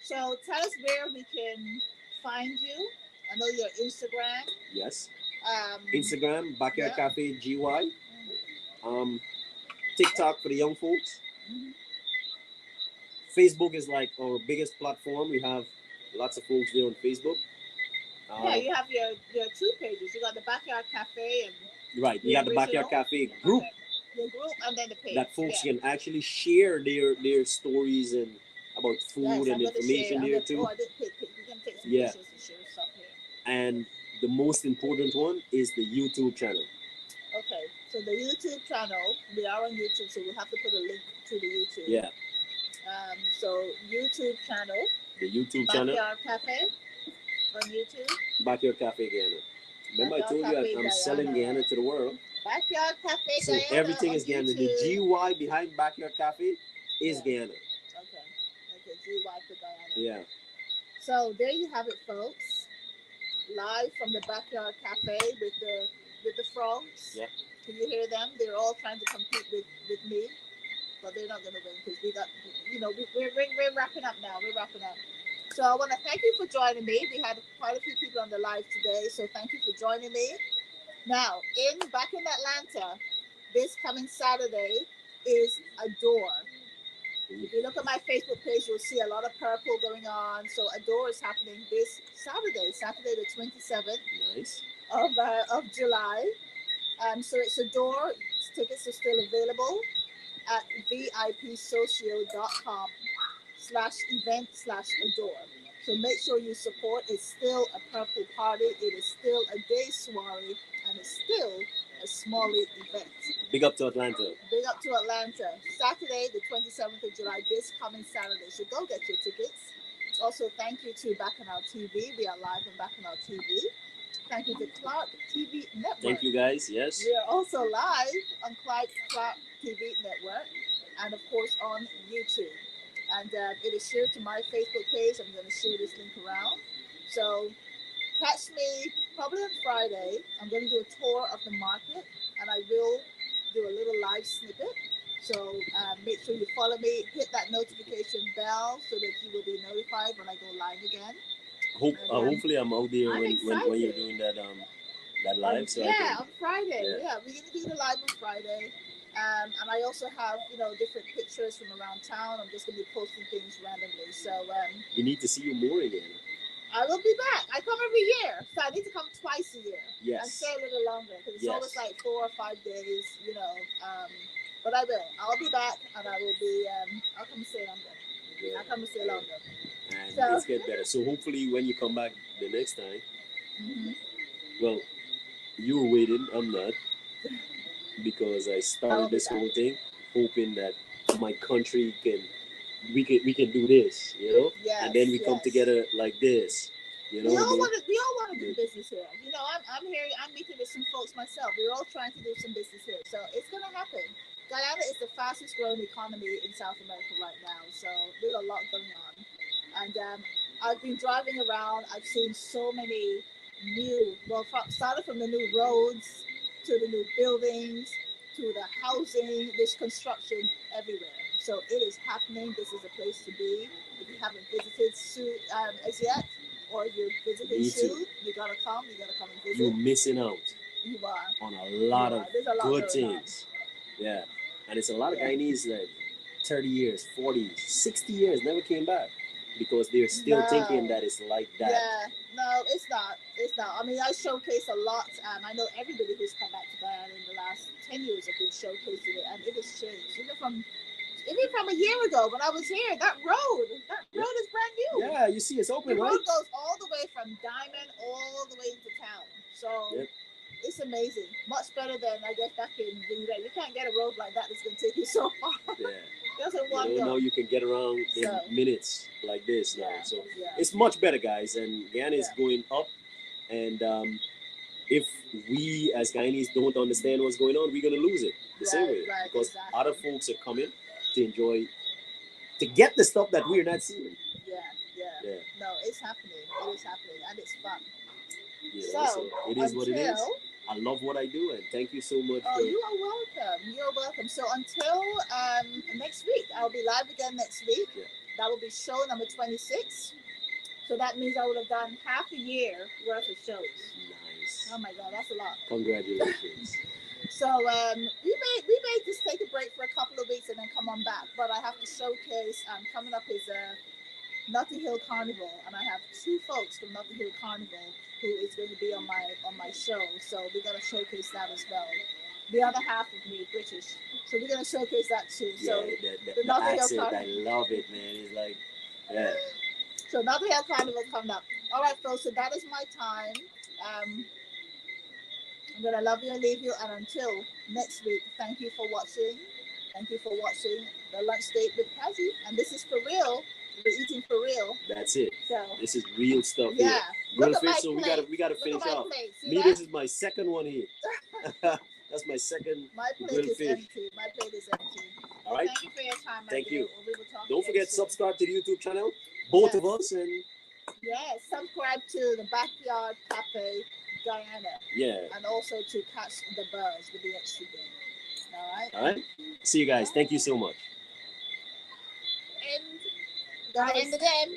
So tell us where we can find you. I know your Instagram. Yes. Instagram, Backyard Cafe GY. TikTok for the young folks. Mm-hmm. Facebook is like our biggest platform. We have lots of folks there on Facebook. You have your two pages. You got the Backyard Cafe and right. You got the Backyard Cafe group. Okay. The group and then the page. That folks can actually share their stories and about food and information there too. Oh, I did pick. You can take some pictures and share stuff here. And the most important one is the YouTube channel. Okay, so the YouTube channel, we are on YouTube, so we'll have to put a link to the YouTube. Yeah. So YouTube channel. The YouTube channel. Backyard Cafe on YouTube. Backyard Cafe Guyana. Remember I told you I'm selling Guyana to the world. Backyard Cafe so Guyana. Everything is Guyana. The GY behind Backyard Cafe is Guyana. Okay, GY for Guyana. Yeah. So there you have it, folks. Live from the Backyard Cafe with the frogs. Yeah. Can you hear them? They're all trying to compete with me, but they're not going to win because we got, we're wrapping up now. We're wrapping up. So I want to thank you for joining me. We had quite a few people on the live today, so thank you for joining me. Now, back in Atlanta, this coming Saturday is Adore. If you look at my Facebook page, you'll see a lot of purple going on. So Adore is happening this Saturday the 27th nice. of July. So it's Adore. Tickets are still available at vipsocio.com/event/Adore. So make sure you support. It's still a purple party. It is still a day soiree, and it's still a smaller event. Big up to Atlanta. Big up to Atlanta. Saturday, the 27th of July, this coming Saturday. So go get your tickets. Also, thank you to Bacchanal TV. We are live on Bacchanal TV. Thank you to Clark TV Network. Thank you, guys. Yes. We are also live on Clark TV Network and, of course, on YouTube. And it is shared to my Facebook page. I'm going to share this link around. So catch me probably on Friday. I'm going to do a tour of the market, and I will do a little live snippet. So make sure you follow me, hit that notification bell so that you will be notified when I go live again. Hopefully I'm out there when you're doing that live. So on Friday. Yeah, we're gonna do the live on Friday. And I also have different pictures from around town. I'm just gonna be posting things randomly. So we need to see you more again. I will be back. I come every year, so I need to come twice a year. Yes. And stay a little longer because it's always like 4 or 5 days. But I will. I'll be back, and I will be. I'll come and stay longer. I'll come and stay longer. And it's get better. So hopefully when you come back the next time, well, you were waiting, I'm not, because I started this whole thing hoping that my country we can do this, and then we come together like this. We all want to do business here. I'm here. I'm meeting with some folks myself. We're all trying to do some business here, so it's gonna happen. Guyana is the fastest growing economy in South America right now, so there's a lot going on. And I've been driving around. I've seen so many started from the new roads to the new buildings to the housing. There's construction everywhere. So it is happening. This is a place to be. If you haven't visited as yet, or if you're visiting soon, you gotta come and visit. You're missing out. You are. On a lot of good things. Yeah. And it's a lot of Guyanese that 30 years, 40, 60 years never came back because they're still thinking that it's like that. Yeah, no, it's not. It's not. I mean, I showcase a lot. I know everybody who's come back to Guyana in the last 10 years have been showcasing it, and it has changed. Even from a year ago when I was here, that road is brand new. Yeah, you see, it's open, the right? road goes all the way from Diamond all the way into town. So it's amazing. Much better than, I guess, back in the day. You can't get a road like that that's going to take you so far. Yeah. Doesn't want to now you can get around in minutes like this now. So it's much better, guys. And Guyana is going up. And if we as Guyanese don't understand what's going on, we're going to lose it the same way. Because other folks are coming to enjoy to get the stuff that we're not seeing. Yeah. No, it's happening. It is happening, and it's fun. You know, so it is what it is. I love what I do, and thank you so much. Oh, you are welcome. You're welcome. So until next week, I'll be live again next week. Yeah. That will be show number 26. So that means I would have done half a year worth of shows. Nice. Oh my God, that's a lot. Congratulations. So we may just take a break for a couple of weeks and then come on back. But I have to showcase. Coming up is Notting Hill Carnival, and I have two folks from Notting Hill Carnival who is going to be on my show. So we're gonna showcase that as well. The other half of me, British, so we're gonna showcase that too. So the accent, I love it, man. It's like, yeah. So Notting Hill Carnival coming up. All right, folks. So that is my time. I'm gonna love you and leave you, and until next week, thank you for watching. Thank you for watching the lunch date with Cazzy, and this is for real. We're eating for real. That's it. So this is real stuff. Yeah. Here. Grilled fish. So we gotta finish off. Me, this is my second one here. That's my second. My plate grilled is fish. empty. My plate is empty. All right. Thank you for your time. Thank you. We will talk Don't forget soon. subscribe to the YouTube channel. Both of us and. Yes, subscribe to the Backyard Cafe Guyana. Yeah. And also to Catch the Buzz with the extra game. All right. All right. See you guys. Thank you so much. Gotta end the game.